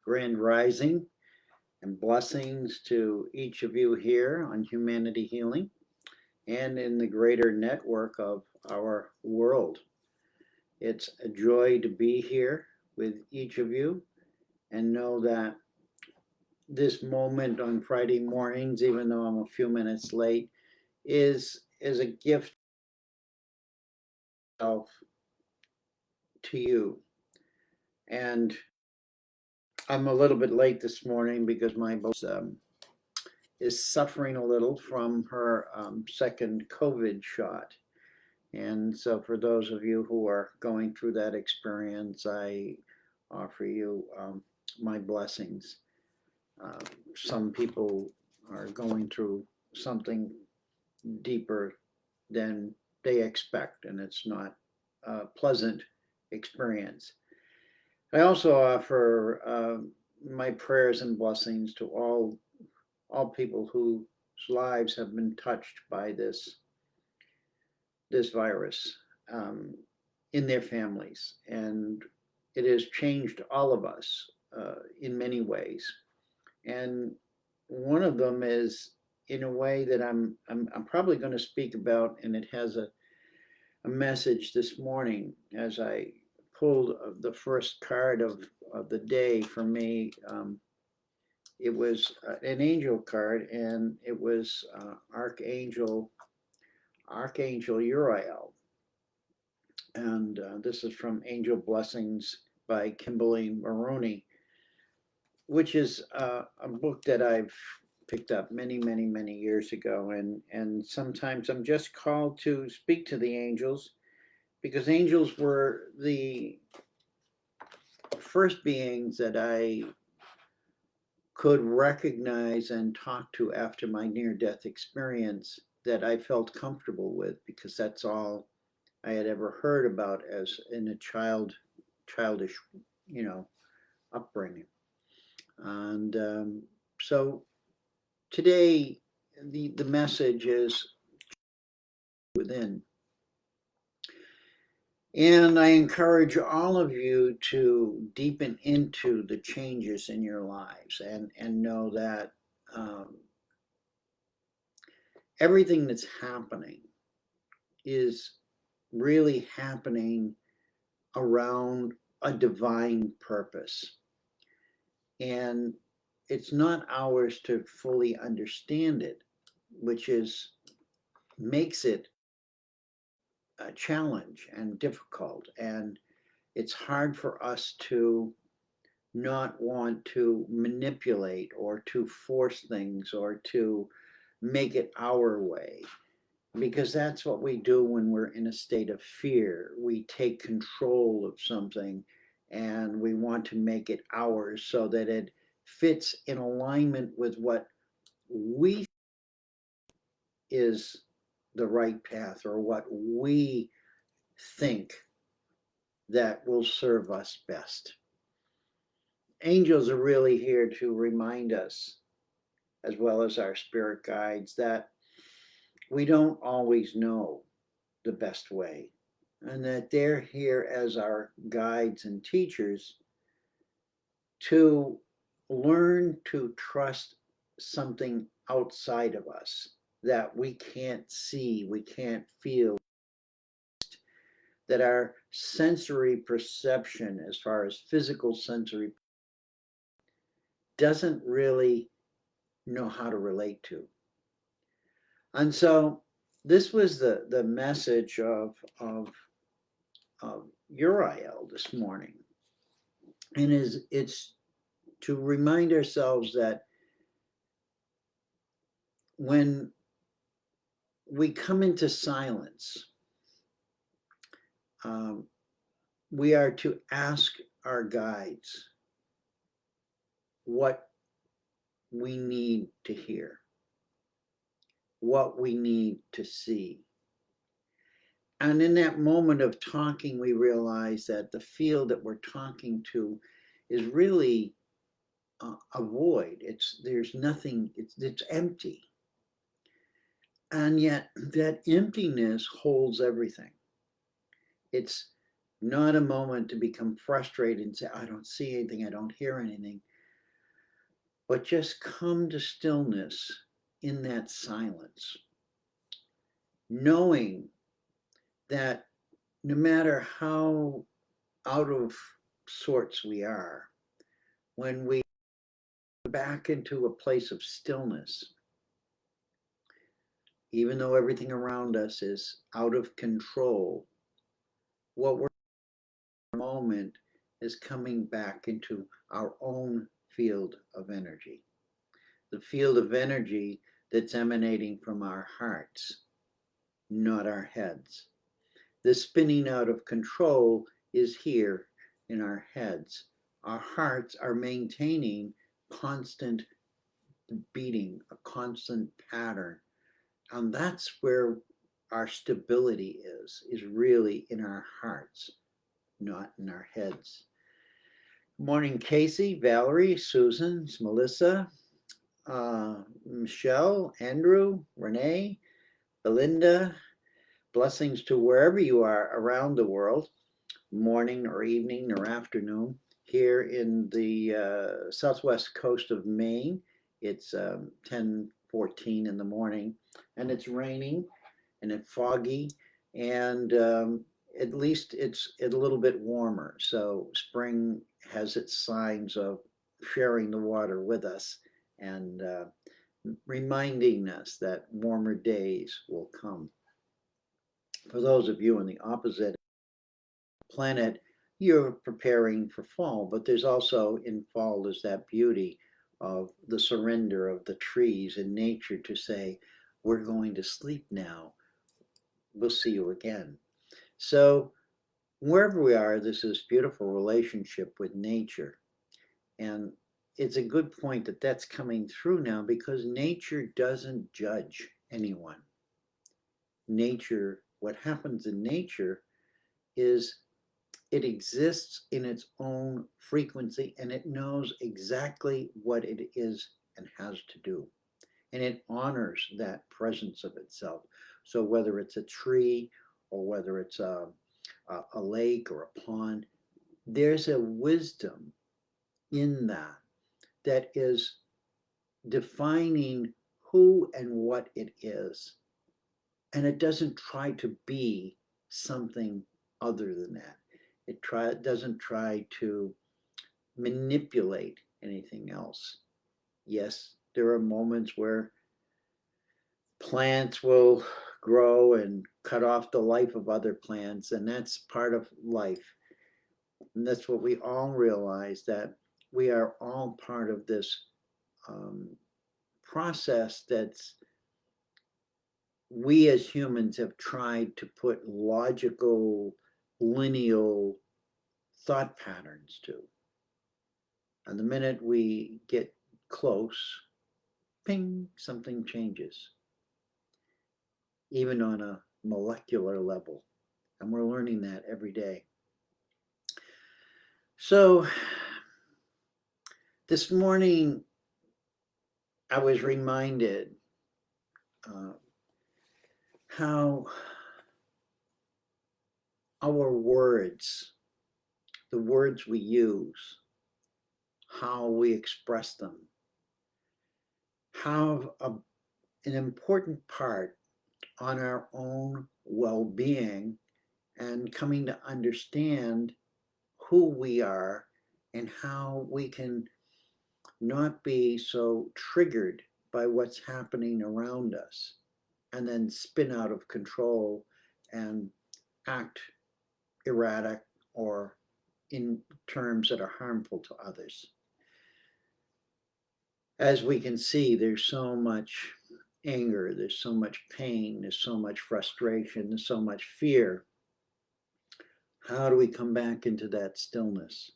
Grand Rising and blessings to each of you here on Humanity Healing and in the greater network of our world. It's a joy to be here with each of you and know that this moment on Friday mornings, even though I'm a few minutes late, is a gift of to you. And I'm a little bit late this morning because my is suffering a little from her second COVID shot. And so, for those of you who are going through that experience, I offer you my blessings. Uh, some people are going through something deeper than they expect, and it's not a pleasant experience. I also offer my prayers and blessings to all people whose lives have been touched by this virus in their families, and it has changed all of us in many ways. And one of them is in a way that I'm probably going to speak about, and it has a message this morning as I pulled the first card of the day for me. It was an angel card, and it was Archangel Uriel, and this is from Angel Blessings by Kimberly Maroney, which is a book that I've picked up many years ago, and sometimes I'm just called to speak to the angels because angels were the first beings that I could recognize and talk to after my near-death experience that I felt comfortable with, because that's all I had ever heard about as in a childish, upbringing. And so today, the message is within. And I encourage all of you to deepen into the changes in your lives and know that everything that's happening is really happening around a divine purpose. And it's not ours to fully understand it, which makes it a challenge and difficult. And it's hard for us to not want to manipulate or to force things or to make it our way, because that's what we do when we're in a state of fear. We take control of something and we want to make it ours so that it fits in alignment with what we is the right path, or what we think that will serve us best. Angels are really here to remind us, as well as our spirit guides, that we don't always know the best way, and that they're here as our guides and teachers to learn to trust something outside of us that we can't see, we can't feel, that our sensory perception, as far as physical sensory, doesn't really know how to relate to. And so this was the message of Uriel this morning. And it's to remind ourselves that when we come into silence, we are to ask our guides what we need to hear, what we need to see. And in that moment of talking, we realize that the field that we're talking to is really a void. There's nothing. It's empty, and yet that emptiness holds everything. It's not a moment to become frustrated and say, I don't see anything, I don't hear anything. but just come to stillness in that silence, knowing that no matter how out of sorts we are, when we back into a place of stillness, even though everything around us is out of control, what we're in the moment is coming back into our own field of energy. The field of energy that's emanating from our hearts, not our heads. The spinning out of control is here in our heads. Our hearts are maintaining constant beating, a constant pattern. And that's where our stability is really in our hearts, not in our heads. Good morning, Casey, Valerie, Susan, Melissa, Michelle, Andrew, Renee, Belinda. Blessings to wherever you are around the world, morning or evening or afternoon. Here in the southwest coast of Maine, it's 10:14 in the morning, and it's raining and it's foggy, and at least it's a little bit warmer. So spring has its signs of sharing the water with us and reminding us that warmer days will come. For those of you on the opposite planet, you're preparing for fall, but there's also in fall, there's that beauty of the surrender of the trees and nature to say, we're going to sleep now. We'll see you again. So wherever we are, this is beautiful relationship with nature. And it's a good point that that's coming through now because nature doesn't judge anyone. Nature, what happens in nature is it exists in its own frequency and it knows exactly what it is and has to do. And it honors that presence of itself. So whether it's a tree or whether it's a lake or a pond, there's a wisdom in that that is defining who and what it is. And it doesn't try to be something other than that. It doesn't try to manipulate anything else. Yes, there are moments where plants will grow and cut off the life of other plants, and that's part of life. And that's what we all realize, that we are all part of this process that's we as humans have tried to put logical, lineal thought patterns to. And the minute we get close, ping, something changes, even on a molecular level. And we're learning that every day. So this morning, I was reminded how our words, the words we use, how we express them, have an important part on our own well-being and coming to understand who we are and how we can not be so triggered by what's happening around us and then spin out of control and act erratic or in terms that are harmful to others. As we can see, there's so much anger, there's so much pain, there's so much frustration, there's so much fear. How do we come back into that stillness?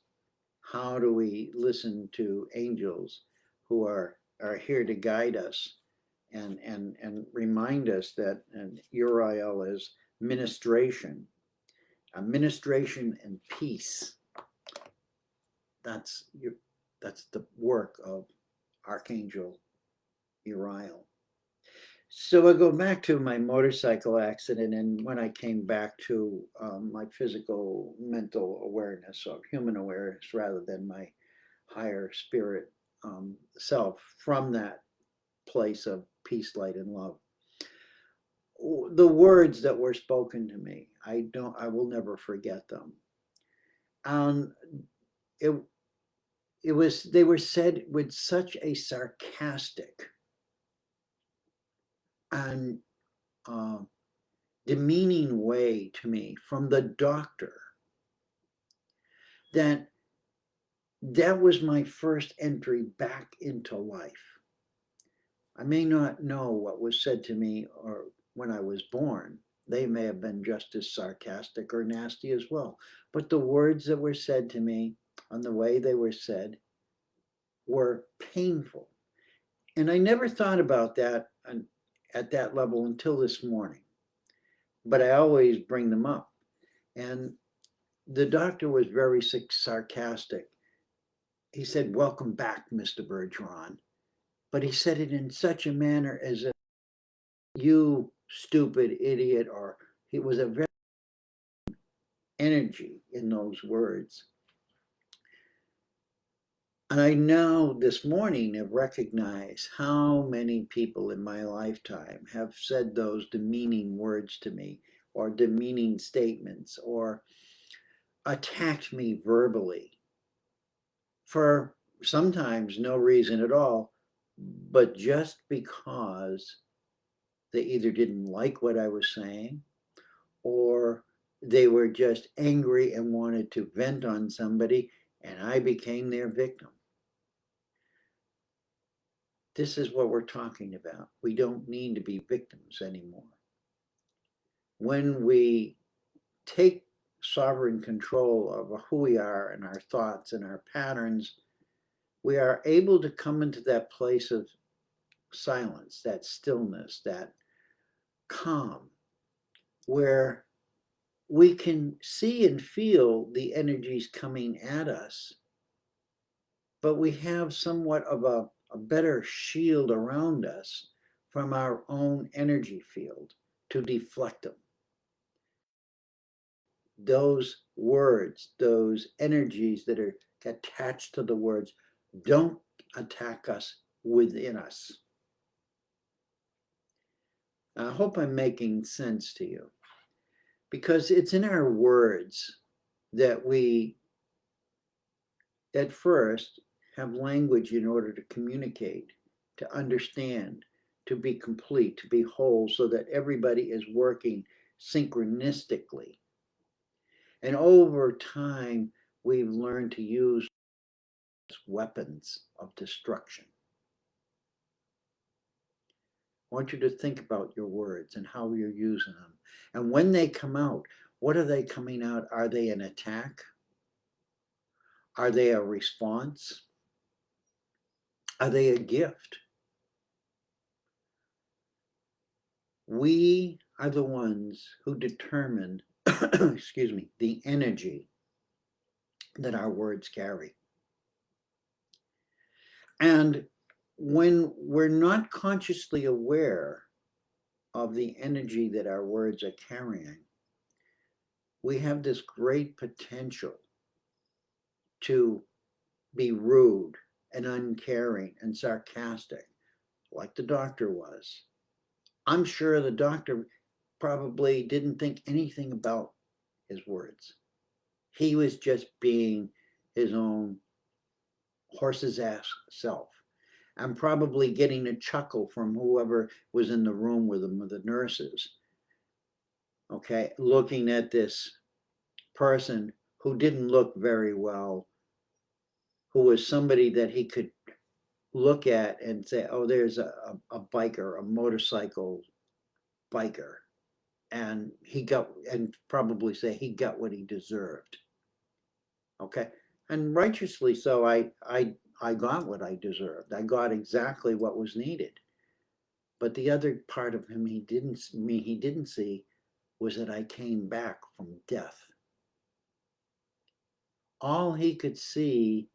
How do we listen to angels who are here to guide us and remind us that Uriel is ministration, administration and peace. That's the work of Archangel Uriel. So I go back to my motorcycle accident, and when I came back to my physical, mental awareness or human awareness rather than my higher spirit self from that place of peace, light, and love. The words that were spoken to me, I will never forget them. And it, they were said with such a sarcastic and demeaning way to me from the doctor that was my first entry back into life. I may not know what was said to me or when I was born. They may have been just as sarcastic or nasty as well. But the words that were said to me and the way they were said were painful. And I never thought about that at that level until this morning. But I always bring them up. And the doctor was very sarcastic. He said, "Welcome back, Mr. Bergeron." But he said it in such a manner as if, "You stupid idiot," or it was a very energy in those words. And I now this morning have recognized how many people in my lifetime have said those demeaning words to me, or demeaning statements, or attacked me verbally for sometimes no reason at all, but just because they either didn't like what I was saying, or they were just angry and wanted to vent on somebody, and I became their victim. This is what we're talking about. We don't need to be victims anymore. When we take sovereign control of who we are and our thoughts and our patterns, we are able to come into that place of silence, that stillness, that calm, where we can see and feel the energies coming at us, but we have somewhat of a better shield around us from our own energy field to deflect them. Those words, those energies that are attached to the words, don't attack us within us. I hope I'm making sense to you, because it's in our words that we, at first, have language in order to communicate, to understand, to be complete, to be whole, so that everybody is working synchronistically. And over time, we've learned to use weapons of destruction. I want you to think about your words and how you're using them. And when they come out, what are they coming out? Are they an attack? Are they a response? Are they a gift? We are the ones who determine, excuse me, the energy that our words carry. And when we're not consciously aware of the energy that our words are carrying, we have this great potential to be rude and uncaring and sarcastic, like the doctor was. I'm sure the doctor probably didn't think anything about his words. He was just being his own horse's ass self. I'm probably getting a chuckle from whoever was in the room with him, with the nurses. Okay, looking at this person who didn't look very well, who was somebody that he could look at and say, "Oh, there's a biker, a motorcycle biker," and he got, and probably say he got what he deserved. Okay, and righteously so. I got what I deserved. I got exactly what was needed. But the other part of him he didn't see was that I came back from death. All he could see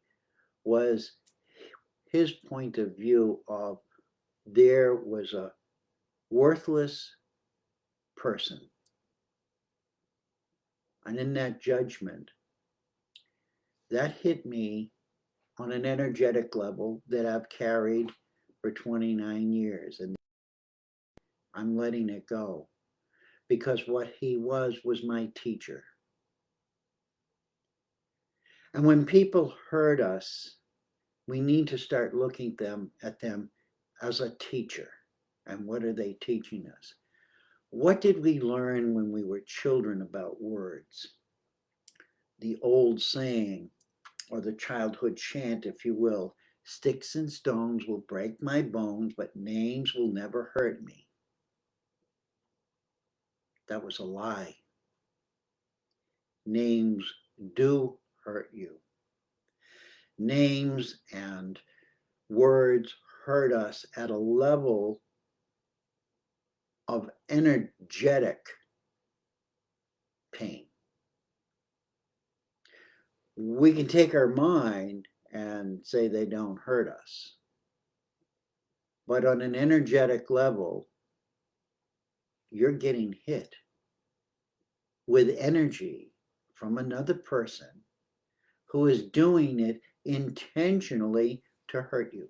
was his point of view of there was a worthless person. And in that judgment, that hit me on an energetic level that I've carried for 29 years. And I'm letting it go because what he was my teacher. And when people hurt us, we need to start looking at them as a teacher. And what are they teaching us? What did we learn when we were children about words? The old saying, or the childhood chant, if you will, sticks and stones will break my bones, but names will never hurt me. That was a lie. Names do hurt you. Names and words hurt us at a level of energetic pain. We can take our mind and say they don't hurt us. But on an energetic level, you're getting hit with energy from another person who is doing it intentionally to hurt you.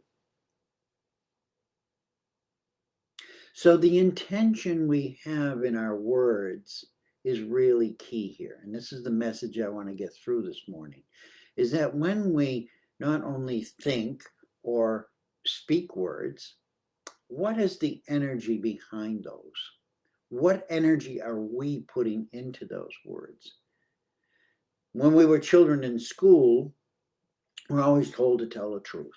So the intention we have in our words is really key here. And this is the message I want to get through this morning, is that when we not only think or speak words, what is the energy behind those? What energy are we putting into those words? When we were children in school, we're always told to tell the truth.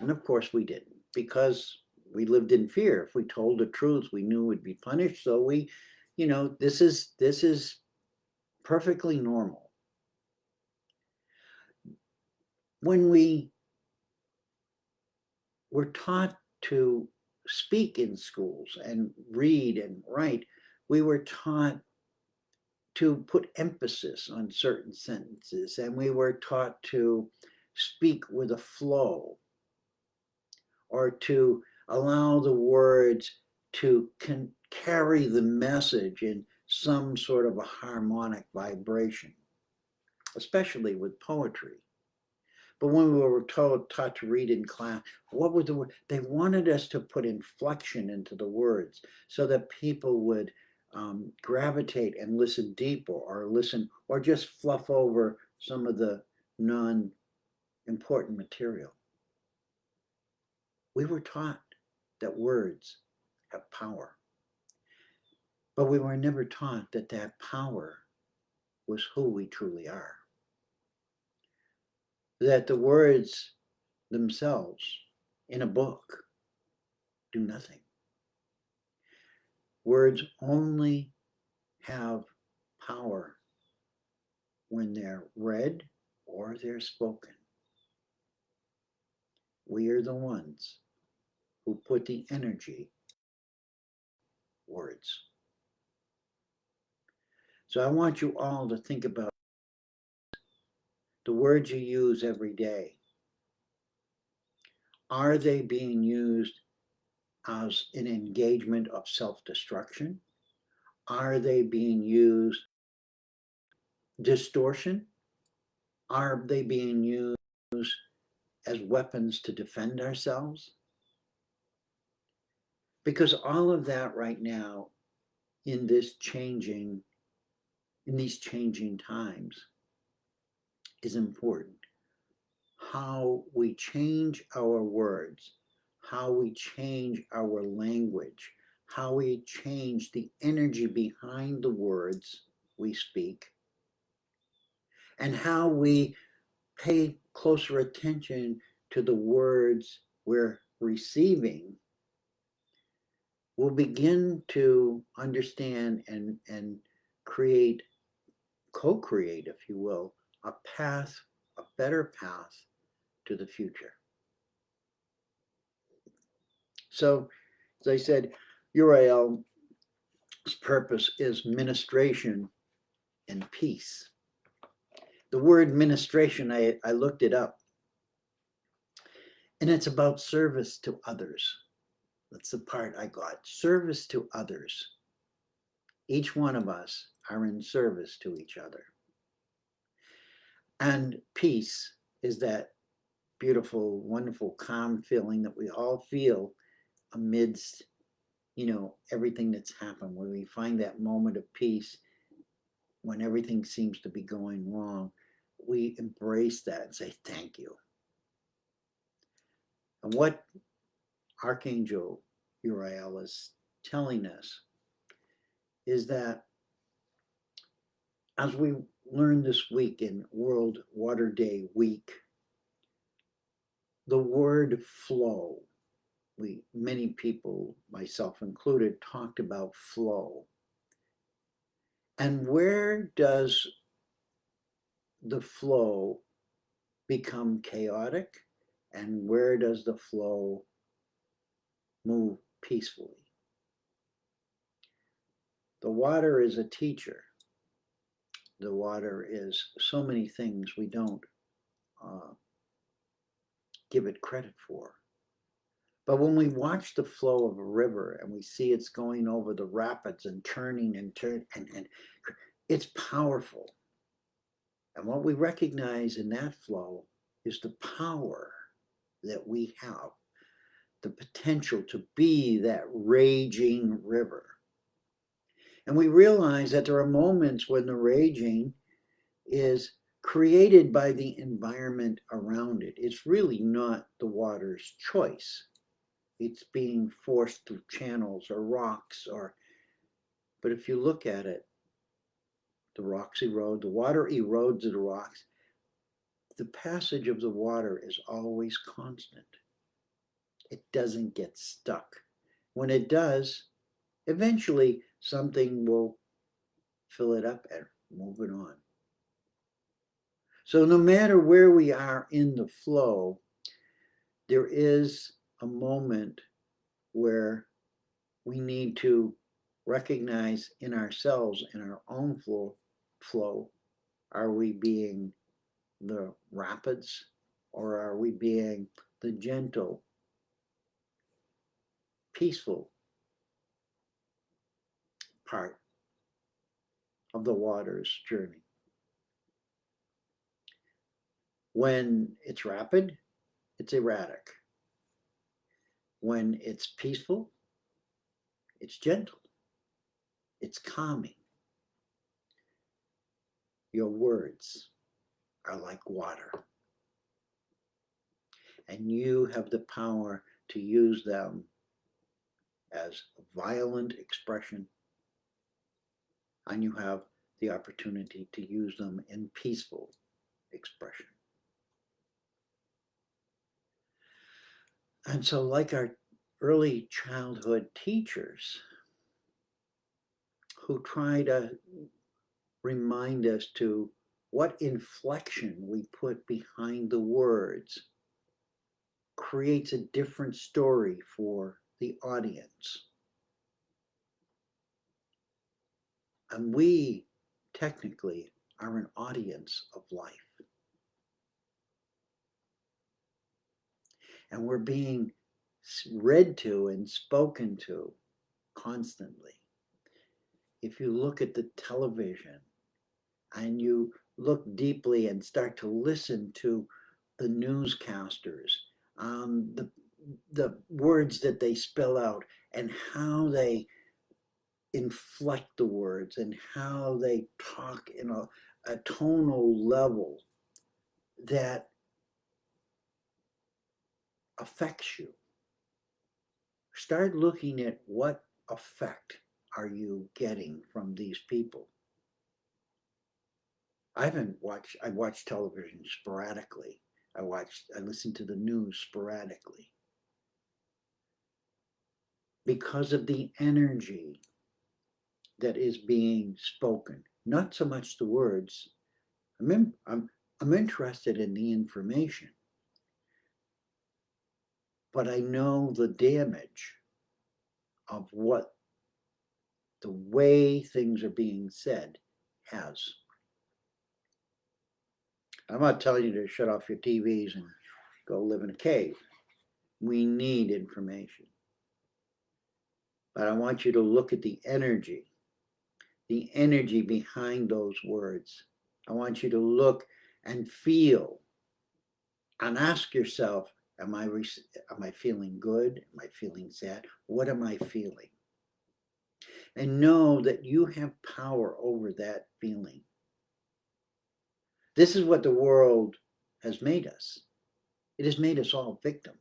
And of course we didn't, because we lived in fear. If we told the truth, we knew we'd be punished. So we, this is perfectly normal. When we were taught to speak in schools and read and write, we were taught to put emphasis on certain sentences, and we were taught to speak with a flow, or to allow the words to carry the message in some sort of a harmonic vibration, especially with poetry. But when we were taught to read in class, what were the words? They wanted us to put inflection into the words so that people would gravitate and listen deeper, or listen, or just fluff over some of the non-important material. We were taught that words have power, but we were never taught that that power was who we truly are. That the words themselves in a book do nothing. Words only have power when they're read or they're spoken. We are the ones who put the energy in words. So I want you all to think about the words you use every day. Are they being used as an engagement of self-destruction? Are they being used distortion? Are they being used as weapons to defend ourselves? Because all of that right now in these changing times is important. How we change our words, how we change our language, how we change the energy behind the words we speak, and how we pay closer attention to the words we're receiving, will begin to understand and create, co-create, if you will, a path, a better path to the future. So, as I said, Uriel's purpose is ministration and peace. The word ministration, I looked it up, and it's about service to others. That's the part I got. Service to others. Each one of us are in service to each other. And peace is that beautiful, wonderful, calm feeling that we all feel amidst, everything that's happened, where we find that moment of peace when everything seems to be going wrong. We embrace that and say, thank you. And what Archangel Uriel is telling us is that, as we learned this week in World Water Day week, the word flow, many people, myself included, talked about flow. And where does the flow become chaotic, and where does the flow move peacefully? The water is a teacher. The water is so many things we don't give it credit for. But when we watch the flow of a river and we see it's going over the rapids and turning and it's powerful. And what we recognize in that flow is the power that we have, the potential to be that raging river. And we realize that there are moments when the raging is created by the environment around it. It's really not the water's choice. It's being forced through channels or rocks, but if you look at it, the rocks erode, the water erodes the rocks. The passage of the water is always constant. It doesn't get stuck. When it does, eventually something will fill it up and move it on. So no matter where we are in the flow, there is a moment where we need to recognize in ourselves, in our own flow, are we being the rapids, or are we being the gentle, peaceful part of the water's journey? When it's rapid, it's erratic. When it's peaceful, it's gentle. It's calming. Your words are like water, and you have the power to use them as violent expression, and you have the opportunity to use them in peaceful expression. And so, like our early childhood teachers who try to remind us to what inflection we put behind the words creates a different story for the audience. And we technically are an audience of life. And we're being read to and spoken to constantly. If you look at the television and you look deeply and start to listen to the newscasters, the words that they spell out and how they inflect the words and how they talk in a tonal level that affects you. Start looking at what effect are you getting from these people. I watch television sporadically. I listen to the news sporadically because of the energy that is being spoken, not so much the words. I'm interested in the information, but I know the damage of what the way things are being said has. I'm not telling you to shut off your TVs and go live in a cave. We need information. But I want you to look at the energy behind those words. I want you to look and feel And ask yourself, am I feeling good? Am I feeling sad? What am I feeling? And know that you have power over that feeling. This is what the world has made us. It has made us all victims.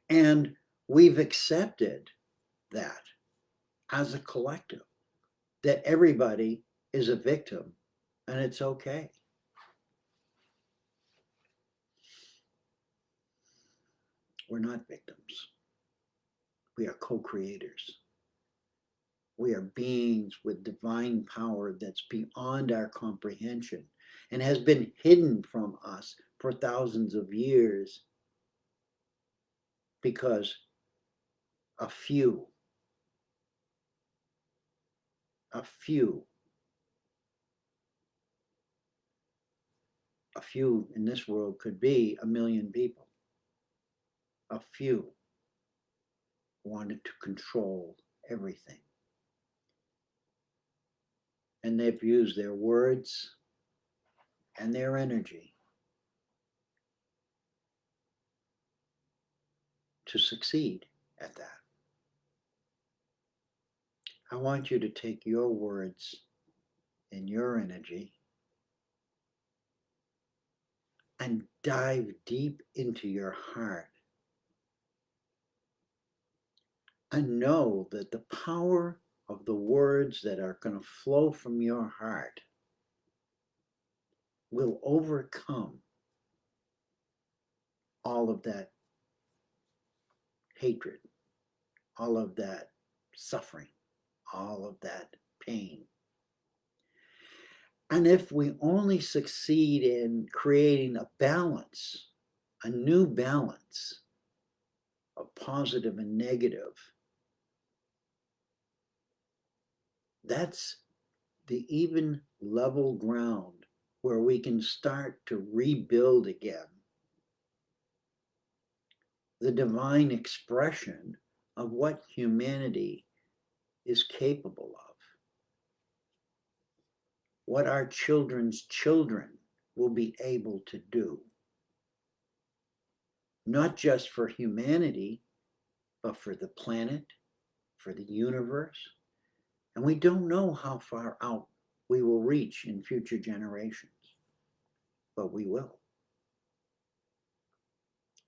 And we've accepted that as a collective, that everybody is a victim and it's okay. We're not victims. We are co-creators. We are beings with divine power that's beyond our comprehension and has been hidden from us for thousands of years because a few in this world could be 1,000,000 people. A few wanted to control everything. And they've used their words and their energy to succeed at that. I want you to take your words and your energy and dive deep into your heart and know that the power of the words that are going to flow from your heart will overcome all of that hatred, all of that suffering, all of that pain. And if we only succeed in creating a balance, a new balance of positive and negative, that's the even level ground where we can start to rebuild again the divine expression of what humanity is capable of, what our children's children will be able to do, not just for humanity, but for the planet, for the universe. And we don't know how far out we will reach in future generations, but we will.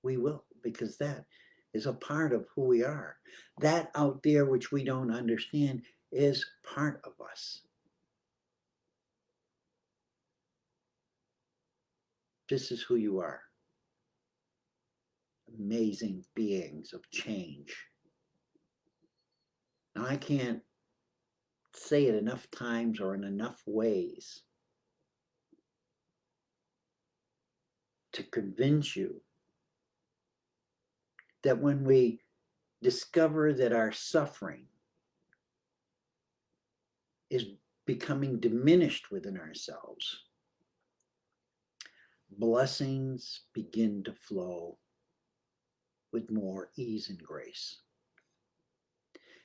We will, because that is a part of who we are. That out there which we don't understand is part of us. This is who you are. Amazing beings of change. Now, I can't say it enough times or in enough ways to convince you that when we discover that our suffering is becoming diminished within ourselves, blessings begin to flow with more ease and grace.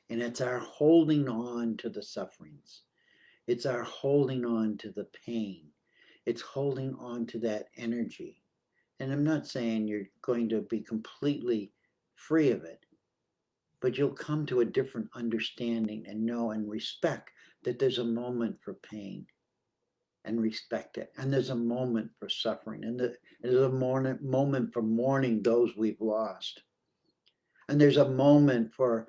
And it's our holding on to the sufferings. It's our holding on to the pain. It's holding on to that energy. And I'm not saying you're going to be completely free of it, but you'll come to a different understanding and know and respect that there's a moment for pain and respect it. And there's a moment for suffering. And there's a moment for mourning those we've lost. And there's a moment for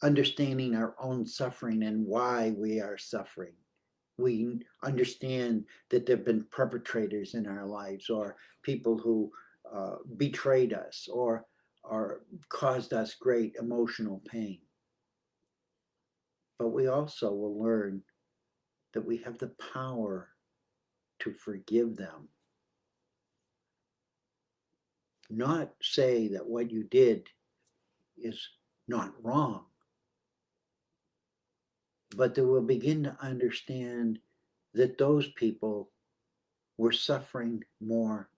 understanding our own suffering and why we are suffering. We understand that there have been perpetrators in our lives or people who betrayed us or caused us great emotional pain. But we also will learn that we have the power to forgive them. Not say that what you did is not wrong, but they will begin to understand that those people were suffering more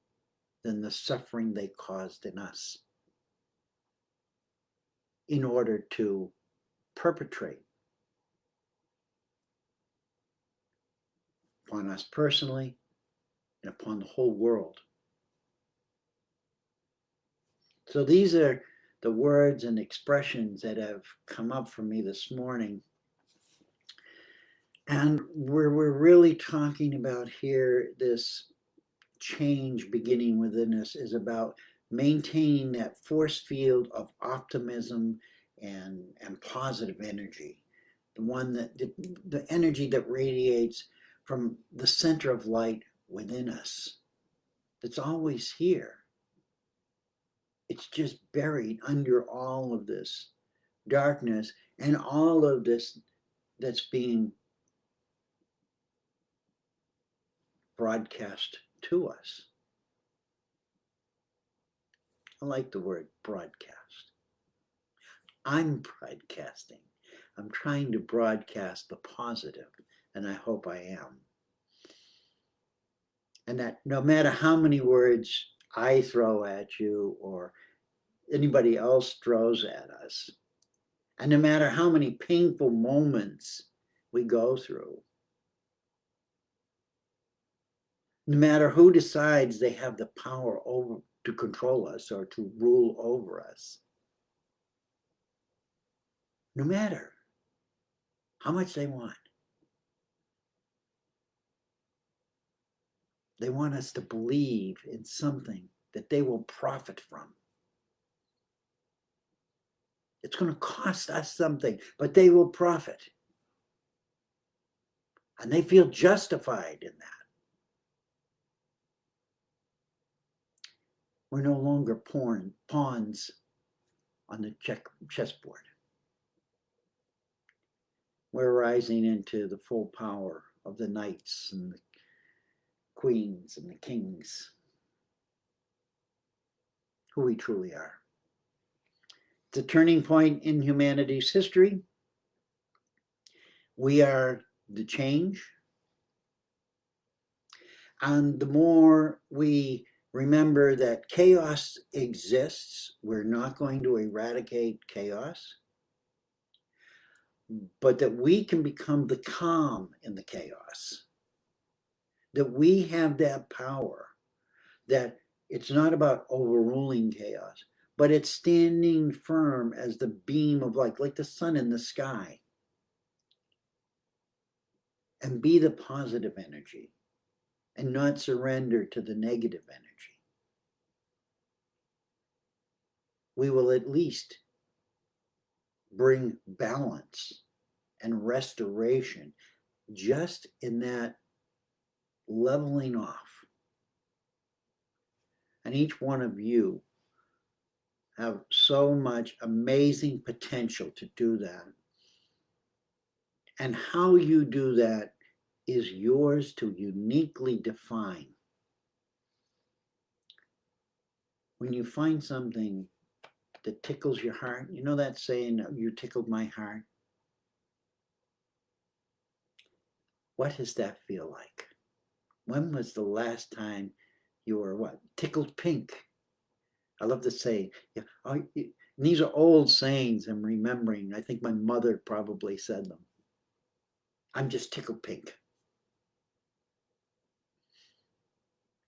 than the suffering they caused in us in order to perpetrate upon us personally and upon the whole world. So these are the words and expressions that have come up for me this morning. And we're really talking about here, this change beginning within us is about maintaining that force field of optimism and positive energy. The one that the energy that radiates from the center of light within us. That's always here. It's just buried under all of this darkness and all of this that's being broadcast to us. I like the word broadcast. I'm broadcasting. I'm trying to broadcast the positive, and I hope I am. And that no matter how many words I throw at you or anybody else throws at us, and no matter how many painful moments we go through, no matter who decides they have the power over to control us or to rule over us, no matter how much they want us to believe in something that they will profit from. It's going to cost us something, but they will profit. And they feel justified in that. We're no longer pawns on the chessboard. We're rising into the full power of the knights and the queens and the kings, who we truly are. It's a turning point in humanity's history. We are the change. And the more we remember that chaos exists, we're not going to eradicate chaos, but that we can become the calm in the chaos. That we have that power, that it's not about overruling chaos, but it's standing firm as the beam of light, like the sun in the sky, and be the positive energy and not surrender to the negative energy. We will at least bring balance and restoration just in that leveling off. And each one of you have so much amazing potential to do that. And how you do that is yours to uniquely define. When you find something that tickles your heart, you know that saying, you tickled my heart? What does that feel like? When was the last time you were what? Tickled pink. I love to say, these are old sayings I'm remembering. I think my mother probably said them. I'm just tickled pink.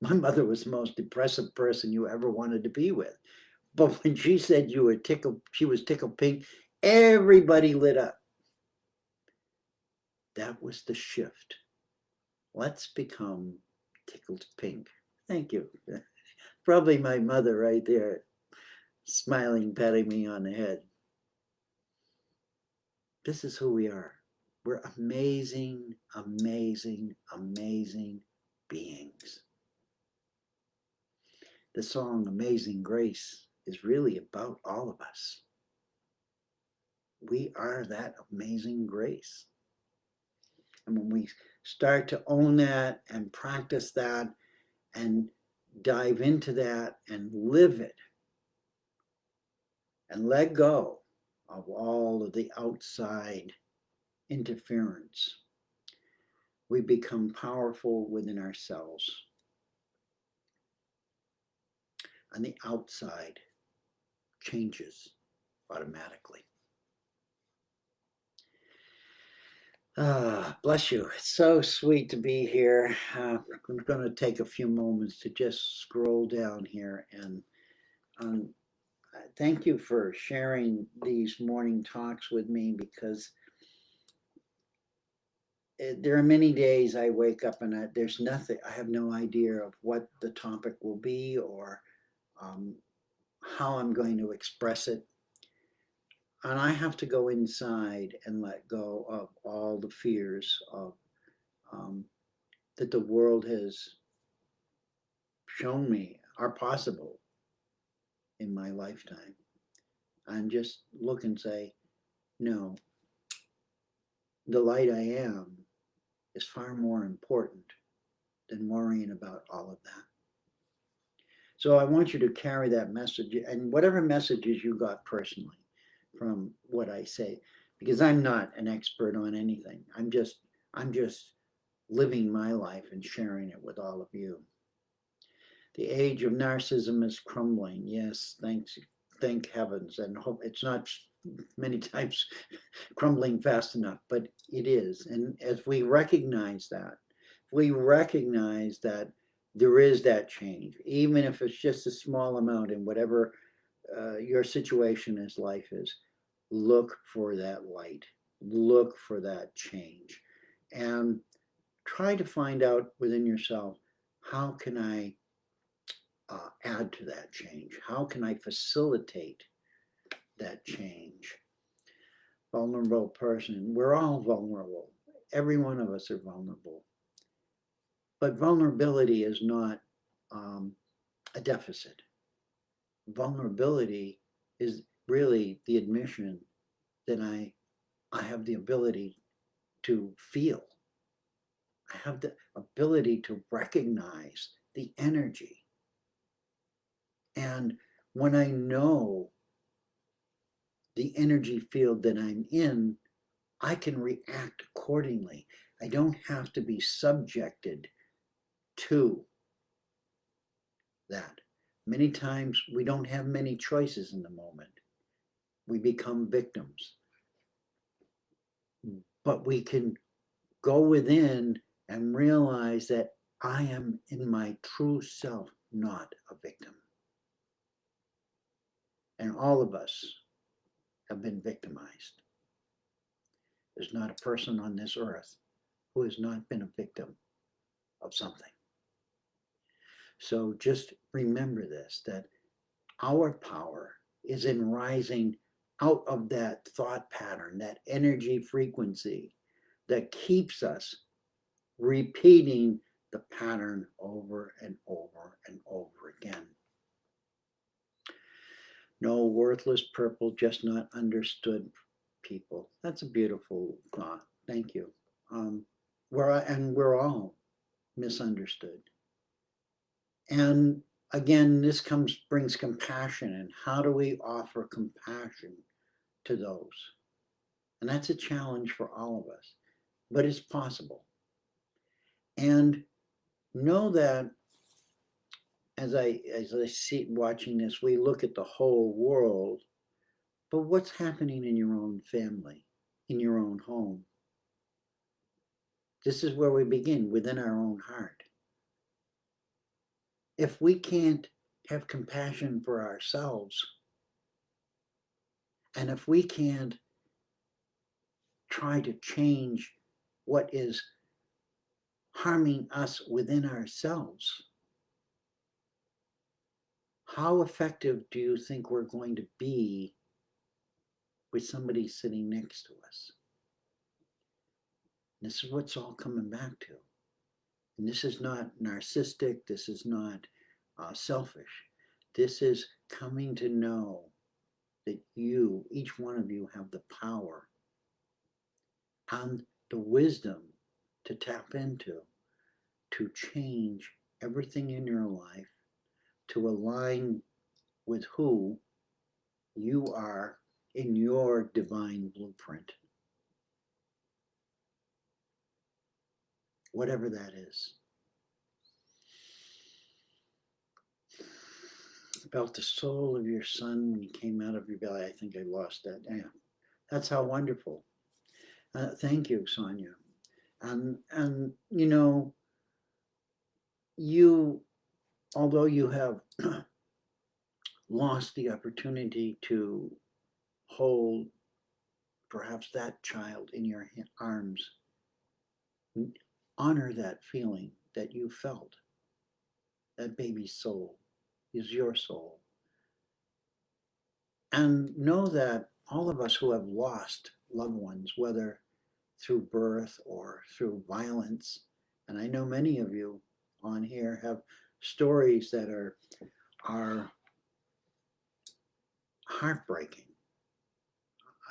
My mother was the most depressive person you ever wanted to be with. But when she said you were tickled, she was tickled pink, everybody lit up. That was the shift. Let's become tickled pink. Thank you. Probably my mother right there, smiling, patting me on the head. This is who we are. We're amazing, amazing, amazing beings. The song Amazing Grace is really about all of us. We are that amazing grace. And when we start to own that and practice that and dive into that and live it and let go of all of the outside interference, we become powerful within ourselves. And the outside changes automatically. Bless you. It's so sweet to be here. I'm going to take a few moments to just scroll down here and um, thank you for sharing these morning talks with me because there are many days I wake up and there's nothing, I have no idea of what the topic will be or um, how I'm going to express it. And I have to go inside and let go of all the fears of um, that the world has shown me are possible in my lifetime. And just look and say, no, the light I am is far more important than worrying about all of that. So I want you to carry that message and whatever messages you got personally from what I say, because I'm not an expert on anything. I'm just living my life and sharing it with all of you. The age of narcissism is crumbling. Yes, thank heavens, and hope it's not many times crumbling fast enough, but it is. And as we recognize that, there is that change, even if it's just a small amount in whatever your situation is, life is, look for that light, look for that change, and try to find out within yourself, how can I add to that change? How can I facilitate that change? Vulnerable person. We're all vulnerable. Every one of us are vulnerable. But vulnerability is not a deficit. Vulnerability is really the admission that I have the ability to feel. I have the ability to recognize the energy. And when I know the energy field that I'm in, I can react accordingly. I don't have to be subjected to that. Many times we don't have many choices in the moment. We become victims. But we can go within and realize that I am in my true self, not a victim. And all of us have been victimized. There's not a person on this earth who has not been a victim of something. So just remember this, that our power is in rising out of that thought pattern, that energy frequency that keeps us repeating the pattern over and over and over again. No worthless purple, just not understood people. That's a beautiful thought. Thank you. We're all misunderstood. And again, this brings compassion. And how do we offer compassion to those? And that's a challenge for all of us, but it's possible. And know that as I see watching this, we look at the whole world, but what's happening in your own family, in your own home? This is where we begin, within our own heart. If we can't have compassion for ourselves, and if we can't try to change what is harming us within ourselves, how effective do you think we're going to be with somebody sitting next to us? And this is what's all coming back to. And this is not narcissistic, this is not selfish. This is coming to know that you, each one of you, have the power and the wisdom to tap into to change everything in your life to align with who you are in your divine blueprint. Whatever that is. About the soul of your son when he came out of your belly. I think I lost that. Yeah. That's how wonderful. Thank you, Sonia. And you know, you, although you have lost the opportunity to hold perhaps that child in your arms, honor that feeling that you felt. That baby's soul is your soul. And know that all of us who have lost loved ones, whether through birth or through violence, and I know many of you on here have stories that are heartbreaking.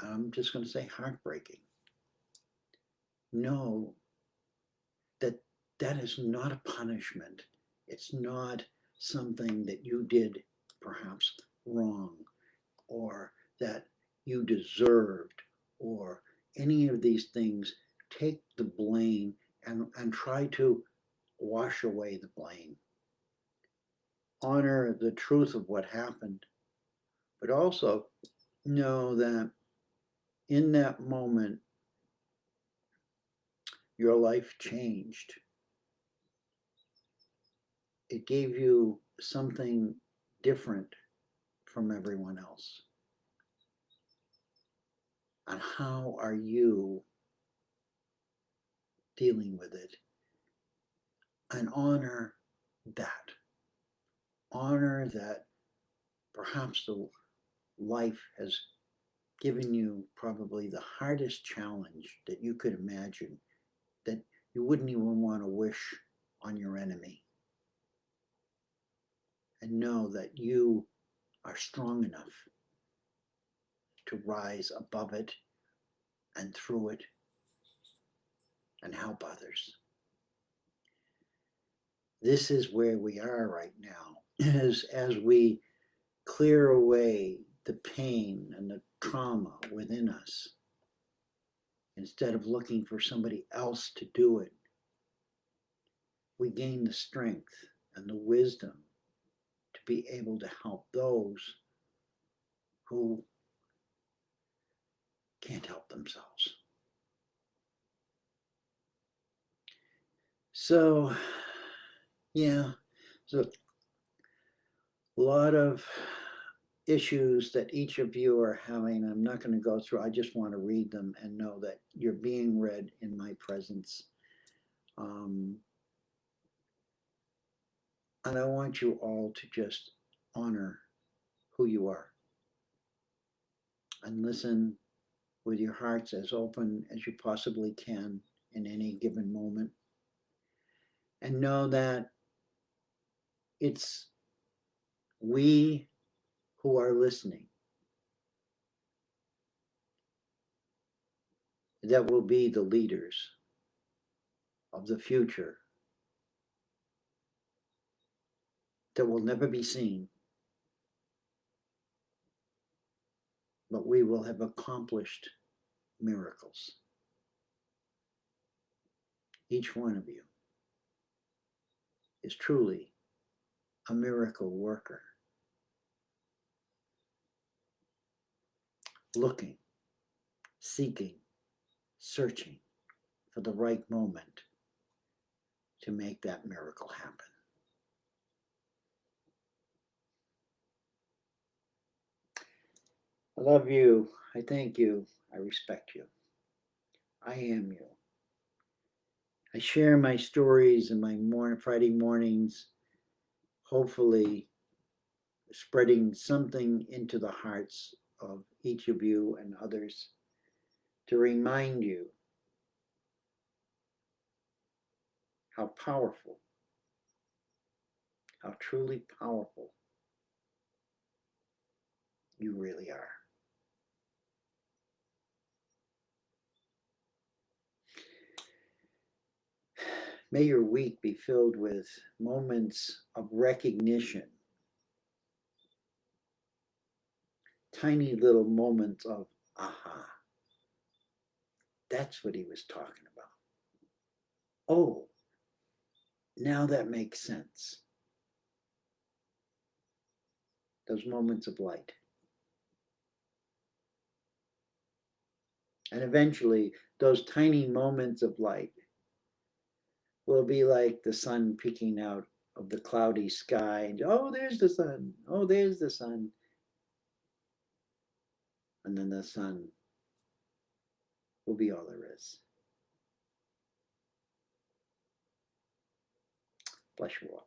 I'm just going to say heartbreaking. Know that that is not a punishment. It's not something that you did perhaps wrong or that you deserved or any of these things. Take the blame and try to wash away the blame. Honor the truth of what happened, but also know that in that moment, your life changed. It gave you something different from everyone else. And how are you dealing with it? And honor that. Honor that perhaps the life has given you probably the hardest challenge that you could imagine, that you wouldn't even want to wish on your enemy. And know that you are strong enough to rise above it and through it and help others. This is where we are right now, as we clear away the pain and the trauma within us. Instead of looking for somebody else to do it, we gain the strength and the wisdom to be able to help those who can't help themselves. So, yeah, so a lot of issues that each of you are having. I'm not going to go through, I just want to read them and know that you're being read in my presence. And I want you all to just honor who you are and listen with your hearts as open as you possibly can in any given moment. And know that it's we who are listening that will be the leaders of the future that will never be seen, but we will have accomplished miracles. Each one of you is truly a miracle worker, looking, seeking, searching for the right moment to make that miracle happen. I love you. I thank you. I respect you. I am you. I share my stories in my Friday mornings, hopefully spreading something into the hearts of each of you and others to remind you how powerful, how truly powerful you really are. May your week be filled with moments of recognition, tiny little moments of aha. That's what he was talking about. Oh, now that makes sense. Those moments of light. And eventually, those tiny moments of light will be like the sun peeking out of the cloudy sky. And, oh, there's the sun. Oh, there's the sun. And then the sun will be all there is. Bless you all.